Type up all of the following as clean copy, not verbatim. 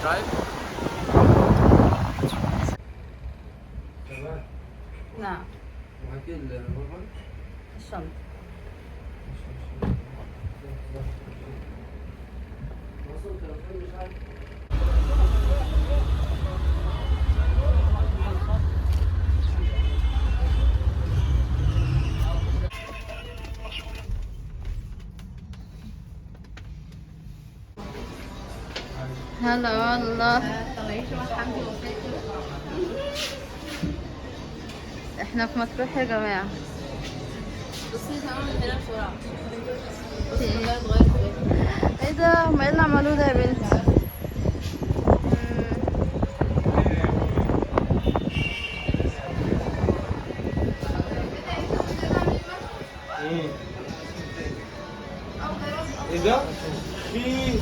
طيب. نعم. وهاتي الرقم. الشنطة. هلا والله. احنا في مطروح يا جماعة. بصي تعالوا من هنا بسرعة. في بصي ايه؟ الموبايل اتغير ازاي. ايه ده؟ هما ايه اللي عملوه ده يا بنتي؟ ايه ده؟ في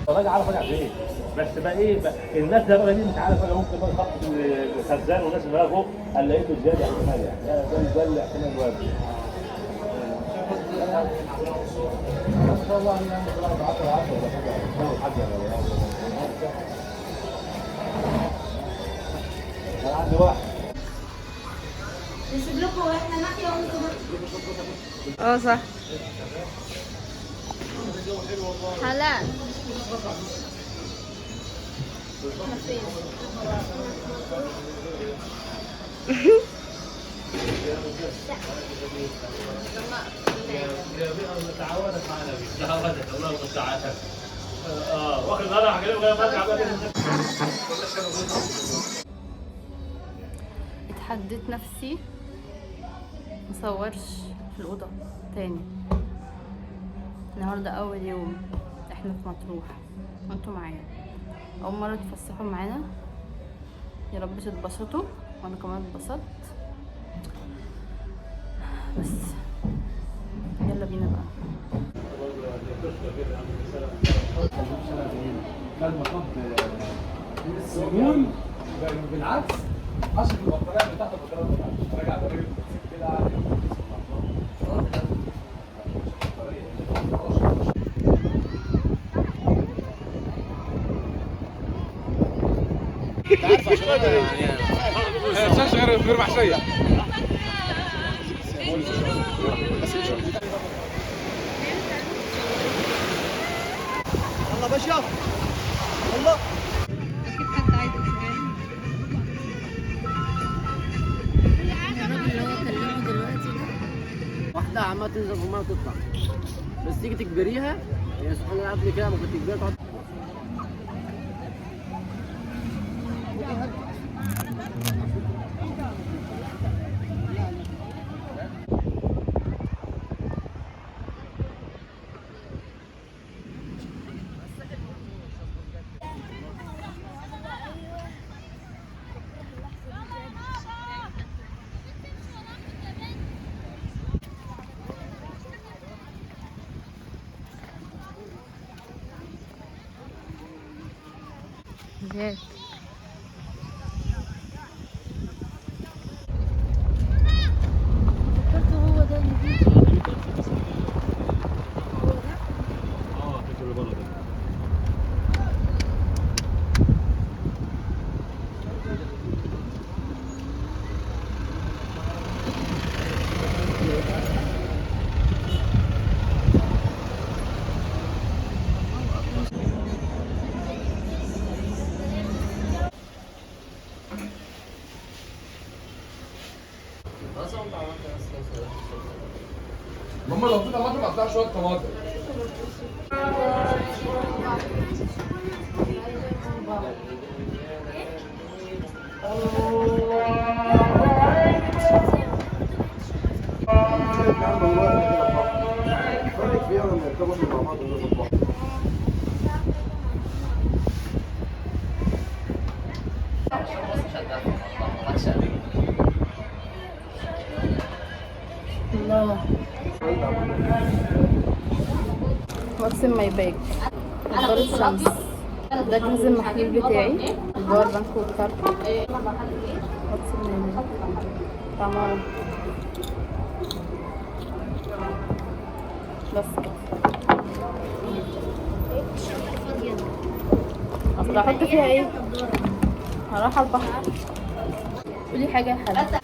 والله عارف انا فين. بس بقى ايه بقى الناس اللي بقى دي مش عارف انا ممكن بقى خط الخزان والناس اللي بقى فوق قال لقيته زياده احتمال يعني ده الاحتمال وارد. ان شاء الله يعني 10 10 ولا حاجه انا عندي واحد. نسيب لكم واحنا ناحية وانتوا اه صح. حلال. تعاونت معنا تعاونت الله يرضى عليك. واخد بالك حاجه غير اتحديت نفسي مصورش في الأوضة تاني. النهاردة أول يوم احنا في مطروح وانتوا معايا، أول مرة تفسحوا معانا. يا رب تتبسطوا وأنا كمان اتبسطت. بس يلا بينا بقى. لما كنت السجون بالعكس اشرب البطاريه بتاعت البطاريه راجع طريق كده عادي. عارف عشان يعني غير محشيه. يلا باشا يلا. واحدة عمالة تنزل في المية وتطلع، بس تيجي تجبريها هي سبحان الله قبل كده ما كنت تجبريها تقعد. زياد فكرت هو ده اللي فيه. فكر اللي بره ده. ماما لو في طماطم قطع شويه طماطم. الله. واتس ان ماي باج. نضارة شمس. ده كنز المحمول بتاعي. باور بانك والكارت. واتس المنيو تمام. بس كده. اصل احط فيها ايه؟ هروح على البحر. قولي حاجة حلوة.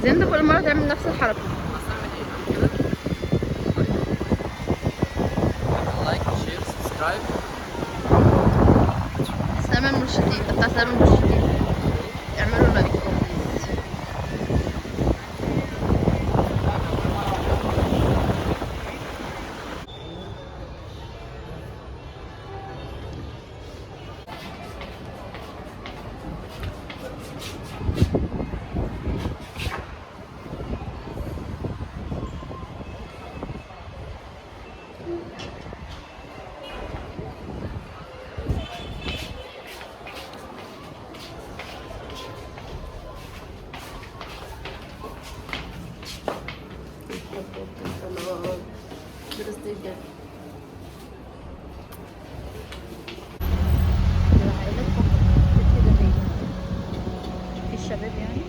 زين كل مرة تعمل نفس الحركة. لايك شير سبسكرايب. سلام المرشدين بتاع سلام المرشدين اعملوا لايك. الشباب يعني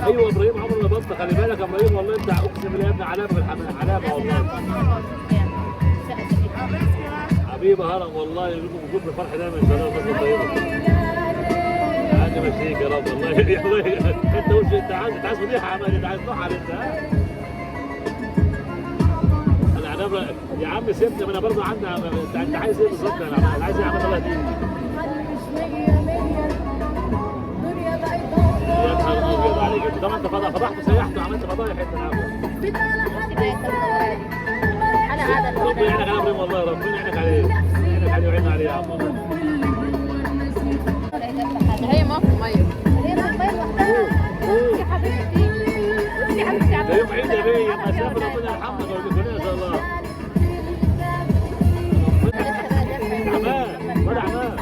ايوه ابراهيم عمرو نبطه، خلي بالك يا ابراهيم والله انت اقسم بالله يا ابني علامه بالحمام، علامه والله. حبيبي هرم والله لكم وجود بالفرح دايما ان شاء الله. وفتره طيبه. عادي مشيك يا رب والله. انت وش انت عايز فضيحه عمال انت عايز تروح على انت انا يا عم سيبني ما انا برضه عندي. انت عايز ايه بالظبط؟ انا عايز ايه يا عم الله يهديك. يا نهار ابيض عليك انت طبعا انت فضحت وسيحت وعملت فضايح انت ربنا يعينك على ابراهيم والله. ربنا يعينك عليه. يعينك عليه ويعين عليه يا عم والله. هي ما في ميه. يا حبيبتي ده يوم عيد يا بيه يا مسافر ربنا يرحمك ويرزقنا ان شاء الله. عمان ولا عمان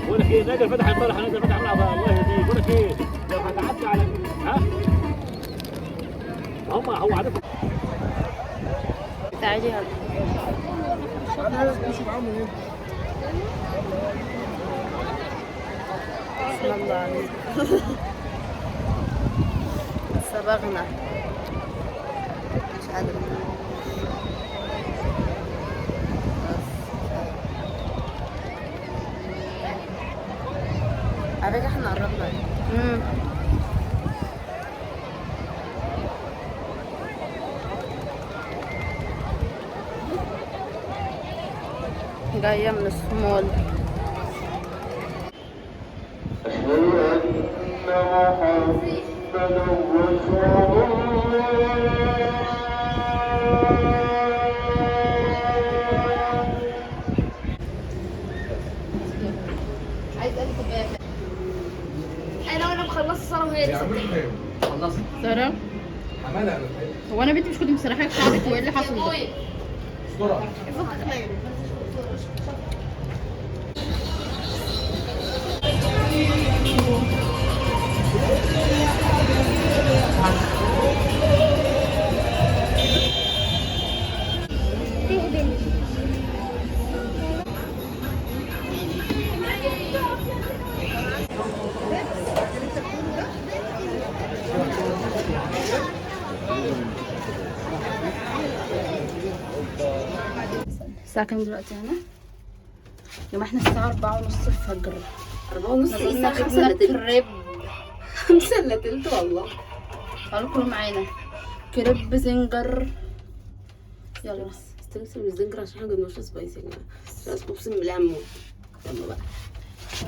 بقول لك ايه نادر فتح امبارح نادر فتح امبارح الله يهديك. بقول لك ايه لو هتعدي على هو عارف تعالي يلا. بسم الله عليك. صبغنا مش قادرة. على فكرة احنا قربنا. جاية من الصمول. أشهد أن محمدا رسول الله. هي اللي بيعملوا ستة. ايه؟ خلصت. سارة، عملها انا هو انا بنتي مش كنت مسرحه لك شعرك وايه اللي حصل ده؟ بسرعه. الساعة كام دلوقتي هنا؟ يا جماعة احنا الساعة 4:30 الفجر. 4:30 قلنا الساعة 5 جبنا إلا تلت. كريب. 5 إلا تلت والله. تعالوا كلوا معانا كريب زنجر. يلا بس استنى الزنجر عشان احنا جبناش سبايسي يا جماعة. عشان اقسم بالله هنموت. يلا بقى.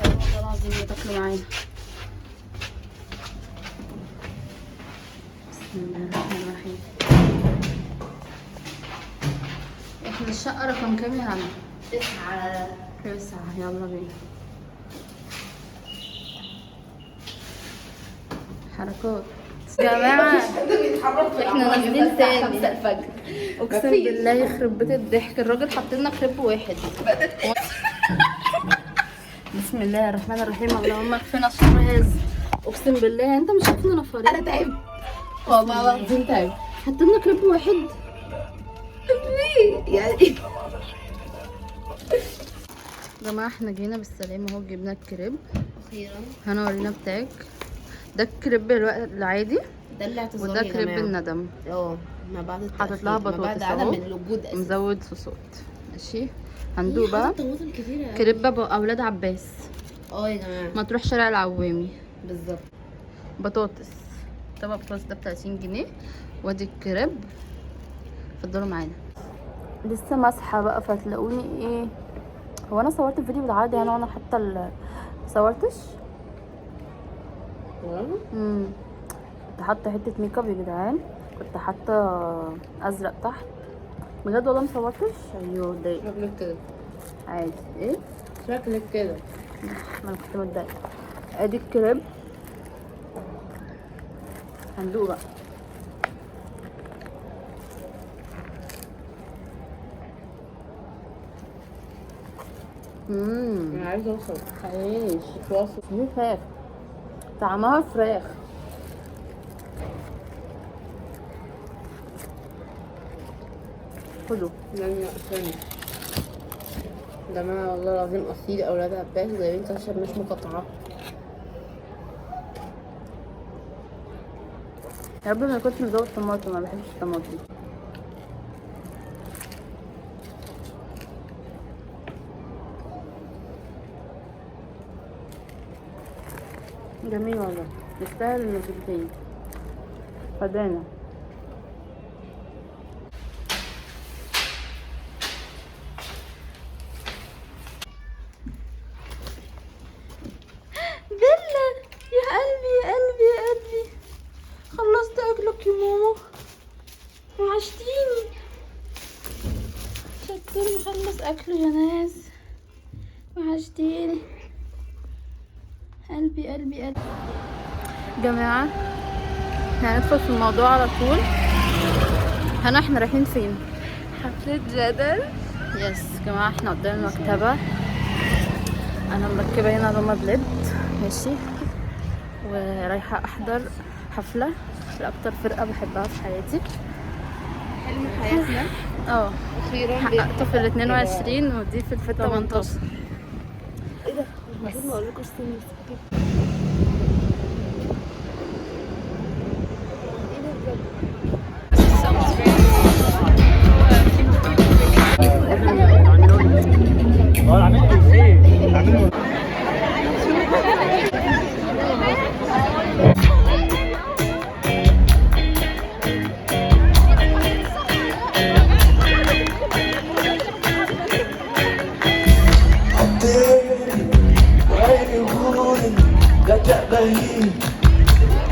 والله العظيم تاكلوا معانا. بسم الله الرحمن الرحيم. احنا الشقة رقم كام يا عم؟ 9. 9. يلا بينا. حركات يا جماعة، احنا نازلين تاني. 5 الفجر. اقسم بالله يخرب بيت الضحك، الراجل حط لنا كريب واحد. بسم الله الرحمن الرحيم، اللهم اكفنا شر هذا. اقسم بالله انت مش شايفنا نفرين. انا تعبت والله العظيم تعبت. حط لنا كريب واحد ليه؟ يعني يا جماعه. احنا جينا بالسلامه اهو، جبنا الكريب. اخيرا هنورينا بتاعك. ده الكريب العادي ده اللي اعتذار وده يا كريب جماعة. الندم. ما بعد حاطط لها التأخير، ما بعد بطاطس عدم اهو الوجود اساسا. ومزود صوصات. ماشي، هندوق بقى حاطط طماطم كتيرة أوي. كريب اولاد عباس، يا جماعة ما تروح شارع العوامي. بالظبط. بطاطس، طبق بطاطس ده ب30 جنيه. وادي الكريب، اتفضلوا معانا. لسه ماسحه بقى، فتلاقوني ايه. هو انا صورت الفيديو بالعادي يعني، وانا حتى صورتش. كنت حاطه حته ميك اب يا جدعان، كنت حاطه ازرق تحت بجد والله، مصورتش. ايوه اتضايقت. شكلك كده. عادي. ايه شكلك كده. ما انا كنت متضايقه. ادي الكريب، هندوق بقى. انا عايزة اوصل. عيش مش واصل. دي فراخ، طعمها فراخ. خدوا. لا استنى. جماعة والله العظيم اصيل اولاد عباس جايبين كاتشب مش مقطعة. يا رب ما كنتش مزود طماطم، ما بحبش الطماطم. جميل والله، يستاهل النجيبتين. فدانا. بيلا يا قلبي يا قلبي يا قلبي، خلصت اكلك يا ماما، وحشتيني. شكرا مخلص اكله يا ناس، وحشتيني قلبي قلبي قلبي. جماعة هندخل في الموضوع على طول. احنا رايحين فين؟ حفلة جدل. يس جماعة، احنا قدام المكتبة. انا مركبة هنا رمض ليد ماشي، ورايحة احضر حفلة لأكتر فرقة بحبها في حياتي. حلم حياتنا اخيرا حققته في 22 ودي في 18. ايه ده؟ المفروض ما اقولكوا استنوا.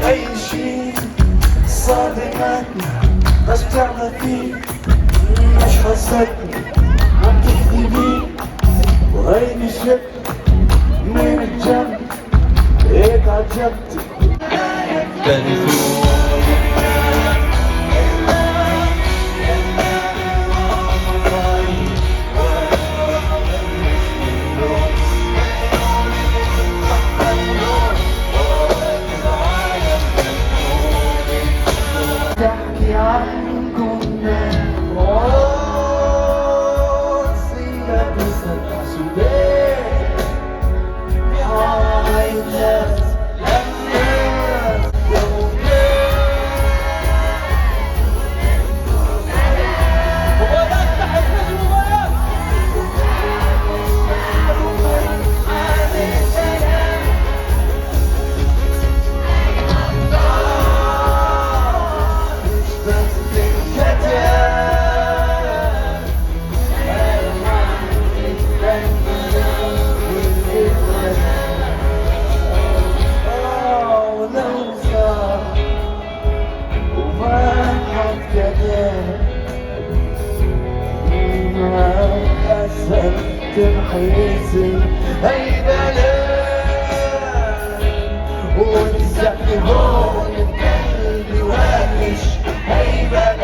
أي شيء صار بيناتنا بس بتعرفي مش حسيتني عم تكذبي، وهيني شفت من الجنب هيك عجبتي. تحكي عنكم سيرة سوداء عايزة تمحيصي هاي بلد ونسحب هون قلبي وهمش هاي بلد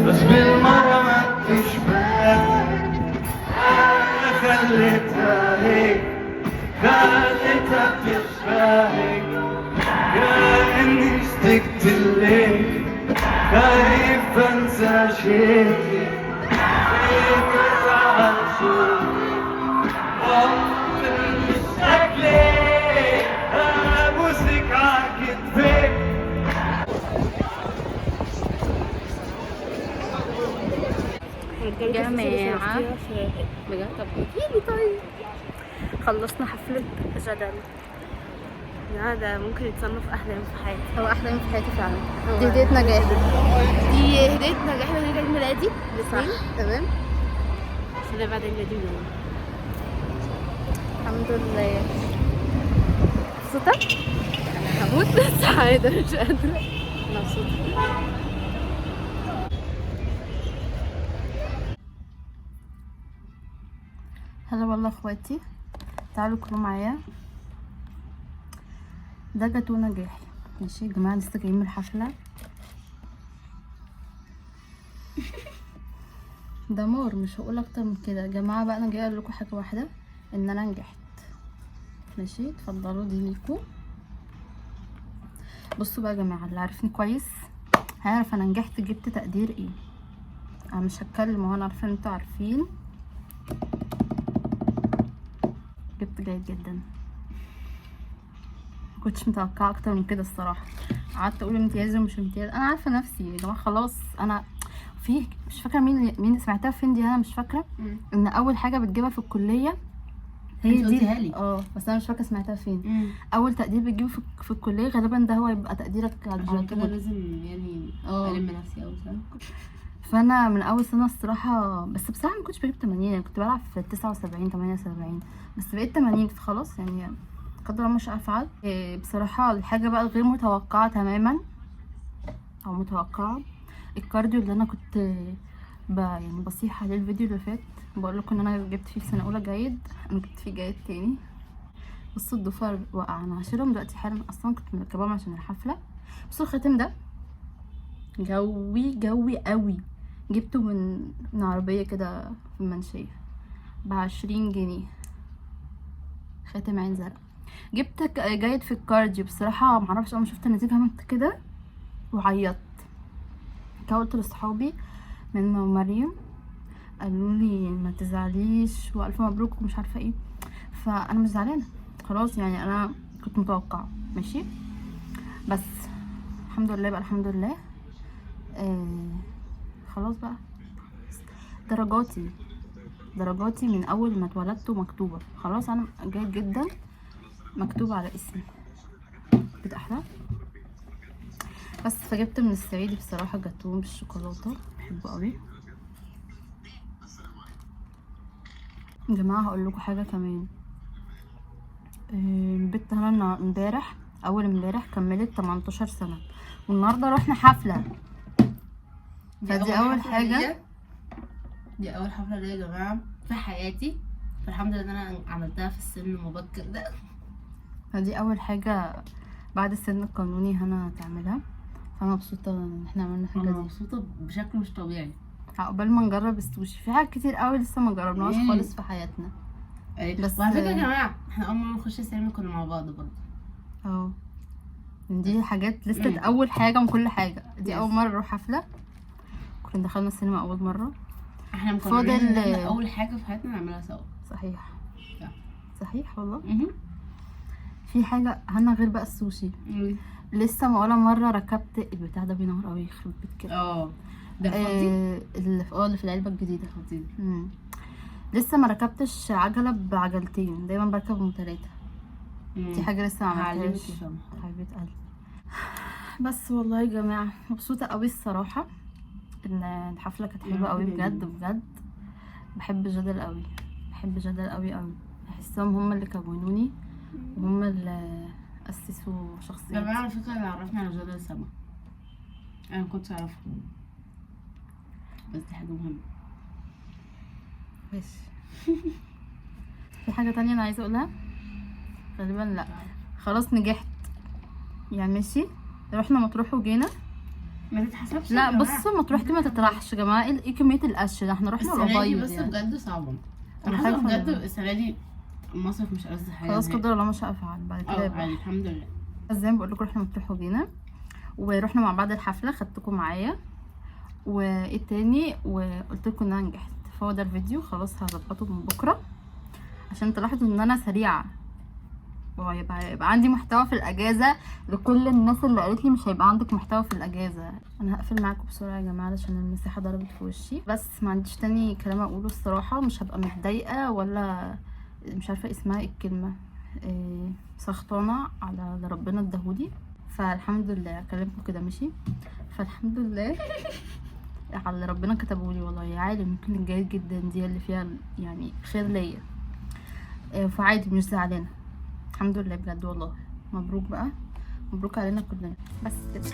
بس بالمرة ما تشبهك أنا خليتها هيك خليتها بتشبهك كأني اشتقت لك خايف أنسى شيء خايف أرجع مشتاق لك أبوسك عكتفك جماعة بجد طب احكيلي طيب. خلصنا حفلة جدل. يا ده ممكن يتصنف احلام في حياتي. هو أحلى يوم في حياتي فعلا. دي هدية نجاح. دي هدية نجاح ودي عيد ميلادي الاثنين. تمام. بس انا بعد عيد ميلادي بيوم. الحمد لله. مبسوطة؟ هموت بس عادي مش قادرة. مبسوطة. هلا والله اخواتي، تعالوا كلوا معايا. ده جاتو نجاحي. ماشي يا جماعه، لسه جايين من الحفله. دمار، مش هقول اكتر من كده يا جماعه. بقى انا جايه اقول لكم حاجه واحده، ان انا نجحت. ماشي، اتفضلوا دي ليكوا. بصوا بقى يا جماعه، اللي عارفني كويس هيعرف انا نجحت جبت تقدير ايه. انا مش هتكلم، وانا عارفه ان انتوا عارفين. جبت جيد جدا. مكنتش متوقعه اكتر من كده الصراحه. قعدت اقول امتياز ومش امتياز. انا عارفه نفسي يا جماعه خلاص. انا في مش فاكره مين سمعتها فين دي، انا مش فاكره. ان اول حاجه بتجيبها في الكليه هي دي. بس انا مش فاكره سمعتها فين. اول تقدير بتجيبه في الكليه غالبا ده هو يبقى تقديرك على كده لازم يعني الم نفسي قوي صح. فانا من اول سنه الصراحه، بس بصراحه ما كنتش بجيب 80. انا كنت بلعب في 79 78، بس بقيت 80 خلاص يعني. قدر الله ما شاء فعل. بصراحه الحاجه بقى الغير متوقعه تماما او متوقعه، الكارديو اللي انا كنت يعني بصيح عليه الفيديو اللي فات، بقول لكم ان انا جبت فيه في سنه اولى جيد، انا جبت فيه جيد تاني. بصوا الضفر وقع، انا هشيلهم دلوقتي حالا، اصلا كنت مركباهم عشان الحفله. بصوا الخاتم ده جوي قوي، جبته من عربيه كده في المنشيه ب20 جنيه. خاتم عين زرق. جبت جيد في الكارديو. بصراحه معرفش، اول ما شفت النتيجه عملت كده وعيطت. قلت لاصحابي من مريم، قالوا لي ما تزعليش والف مبروك ومش عارفه ايه. فانا مش زعلانه خلاص يعني، انا كنت متوقعه. ماشي، بس الحمد لله بقى، الحمد لله. خلاص بقى. درجاتي من اول ما اتولدت مكتوبه خلاص. انا جيد جدا مكتوب على اسمي كده احلى. بس فجبت من الصعيدي بصراحه جاتوه بالشوكولاته، بحبه قوي. يا جماعه هقول لكم حاجه كمان. البت هنا امبارح اول امبارح كملت 18 سنه، والنهارده رحنا حفله. فدي اول حاجه، دي اول حفله ليا يا جماعه في حياتي، فالحمد لله ان انا عملتها في السن المبكر ده. فدي اول حاجه بعد السن القانوني هنا تعملها، فانا مبسوطه ان احنا عملنا حاجه انا دي. مبسوطه بشكل مش طبيعي. عقبال ما نجرب السوشي، في حاجات كتير قوي لسه ما جربناهاش خالص في حياتنا. بس وعلى فكره يا جماعه احنا اول ما نخش السينما كنا مع بعض برضه. دي حاجات لسه اول حاجه من كل حاجه. دي اول مره اروح حفله، كنا دخلنا السينما اول مره. احنا مقررين ان اول حاجه في حياتنا نعملها سوا. صحيح لا. صحيح والله. في حاجه هنا غير بقى السوشي، لسه ما ولا مره ركبت البتاع ده بينور قوي يخرب بيت كده. ده فاضي اللي في العلبه الجديده خطير. لسه ما ركبتش عجله بعجلتين، دايما بركب ب3. دي حاجه لسه ما عملتهاش حبيبه قلبي. بس والله يا جماعه مبسوطه قوي الصراحه ان الحفله كانت حلوه قوي بجد بجد. بحب جدل قوي، بحب جدل قوي قوي. بحسهم هم اللي كونوني وهم اللي اسسوا شخصيتي. يا جماعه على فكره اللي عرفني على جدل سما، انا ما كنتش اعرفها، بس دي حاجه مهمه. ماشي. في حاجه تانية انا عايزه اقولها غالبا. لا خلاص نجحت يعني. ماشي رحنا مطروح وجينا. ما تتحسبش. لا بص مطروح دي ما تطرحش يا جماعه. ايه كميه القش ده؟ احنا رحنا قريب بس يعني. بجد صعبه. انا خايفه خايفه بجد السنه دي المصرف مش ألذ حاجه. خلاص قدر الله ما شاء فعل. بعد كده عادي الحمد لله. زي ما بقول لكم رحنا مطروح وجينا، ورحنا مع بعض الحفله، خدتكم معايا. وايه تاني، وقلت لكم ان انا نجحت. فهو ده الفيديو، خلاص هظبطه من بكره عشان تلاحظوا ان انا سريعه، ويبقى عندي محتوى في الاجازه. لكل الناس اللي قالت لي مش هيبقى عندك محتوى في الاجازه، انا هقفل معاكم بسرعه يا جماعه علشان المساحه ضربت في وشي. بس ما عنديش تاني كلام اقوله الصراحه. مش هبقى متضايقه ولا مش عارفه اسمها ايه الكلمه، سخطانه على اللي ربنا اداهولي. فالحمد لله اكلمكم كده ماشي. فالحمد لله على اللي ربنا كتبولي. والله عادي، ممكن الجايد جدا دي اللي فيها يعني خير ليا، فعادي مش زعلانه. الحمد لله بجد والله. مبروك بقى، مبروك علينا كلنا. بس كده.